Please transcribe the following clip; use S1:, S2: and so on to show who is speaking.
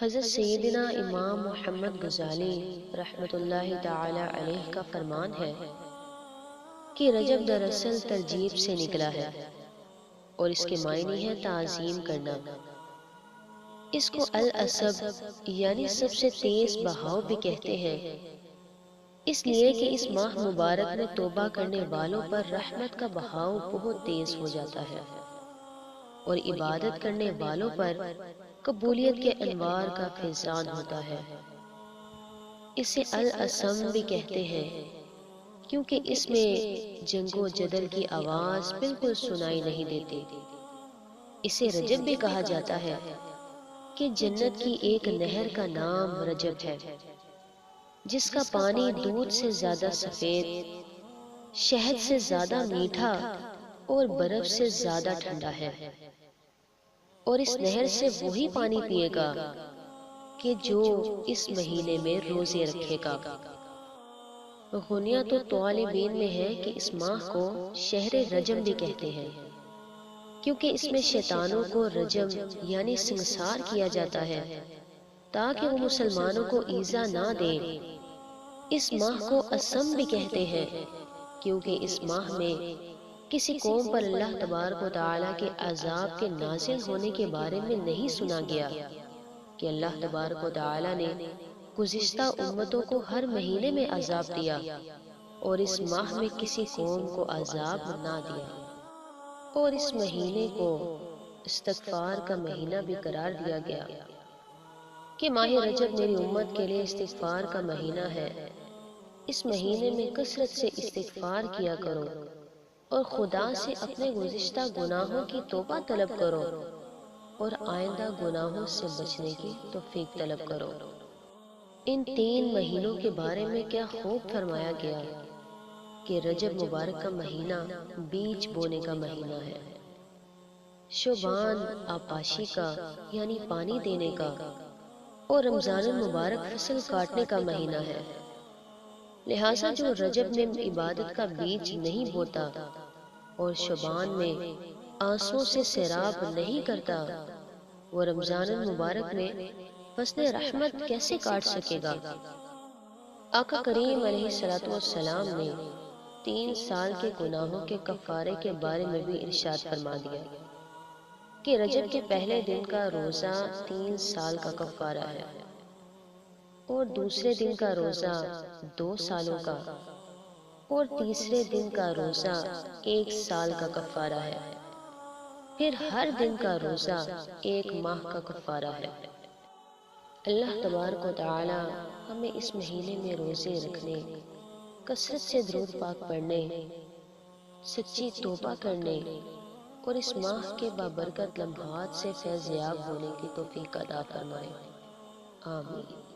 S1: حضرت سیدنا امام محمد غزالی رحمۃ اللہ تعالی علیہ کا فرمان ہے کہ رجب دراصل ترجیب سے نکلا ہے اور اس کے معنی ہے تعظیم کرنا۔ اس کو العصب یعنی سب سے تیز بہاؤ بھی کہتے ہیں، اس لیے کہ اس ماہ مبارک میں توبہ کرنے والوں پر رحمت کا بہاؤ بہت تیز ہو جاتا ہے اور عبادت کرنے والوں پر قبولیت کے انوار کا فیضان ہوتا ہے۔ اسے العصم بھی کہتے ہیں کیونکہ اس میں جنگ و جدل کی آواز بالکل سنائی نہیں دیتی۔ اسے رجب بھی کہا جاتا ہے کہ جنت کی ایک نہر کا نام رجب ہے، جس کا پانی دودھ سے زیادہ سفید، شہد سے زیادہ میٹھا اور برف سے زیادہ ٹھنڈا ہے، اور اس نہر سے وہی پانی پیے گا کہ جو اس مہینے میں روزے رکھے گا۔ غنیہ تو طالبین میں ہے کہ اس ماہ کو شہر رجم بھی کہتے ہیں، کیونکہ اس میں شیطانوں کو رجم یعنی سنسار کیا جاتا ہے تاکہ وہ مسلمانوں کو ایذا نہ دیں۔ اس ماہ کو اسم بھی کہتے ہیں کیونکہ اس ماہ میں کسی قوم پر اللہ تبارک و تعالیٰ کے عذاب کے نازل ہونے کے بارے میں نہیں سنا گیا کہ اللہ تبارک و تعالیٰ نے گزشتہ امتوں کو ہر مہینے میں عذاب دیا اور اس ماہ میں کسی قوم کو عذاب نہ دیا، اور اس مہینے کو استغفار کا مہینہ بھی قرار دیا گیا کہ ماہ رجب میری امت کے لیے استغفار کا مہینہ ہے۔ اس مہینے میں کثرت سے استغفار کیا کرو اور خدا سے اپنے گزشتہ گناہوں کی توبہ طلب کرو اور آئندہ گناہوں سے بچنے کی توفیق طلب کرو۔ ان 3 مہینوں کے بارے میں کیا خوب فرمایا گیا کہ رجب مبارک کا مہینہ بیج بونے کا مہینہ ہے، شعبان آبپاشی کا یعنی پانی دینے کا، اور رمضان المبارک فصل کاٹنے کا مہینہ ہے۔ لہٰذا جو رجب میں عبادت کا بیج نہیں بوتا اور شعبان میں آنسوں سے سیراب نہیں کرتا، وہ رمضان المبارک میں فصل رحمت کیسے کاٹ سکے گا؟ آقا کریم علیہ الصلوۃ والسلام نے 3 سال کے گناہوں کے کفارے کے بارے میں بھی ارشاد فرما دیا کہ رجب کے پہلے دن کا روزہ 3 سال کا کفارہ ہے، اور دوسرے دن کا روزہ 2 سالوں کا، اور تیسرے دن کا روزہ 1 سال کا کفارہ ہے، پھر ہر دن کا روزہ 1 ماہ کا کفارہ ہے۔ اللہ تبارک و تعالی ہمیں اس مہینے میں روزے رکھنے، کثرت سے درود پاک پڑھنے، سچی توبہ کرنے اور اس ماہ کے بابرکت لمحات سے فیض یاب ہونے کی توفیق عطا فرمائے۔ آمین۔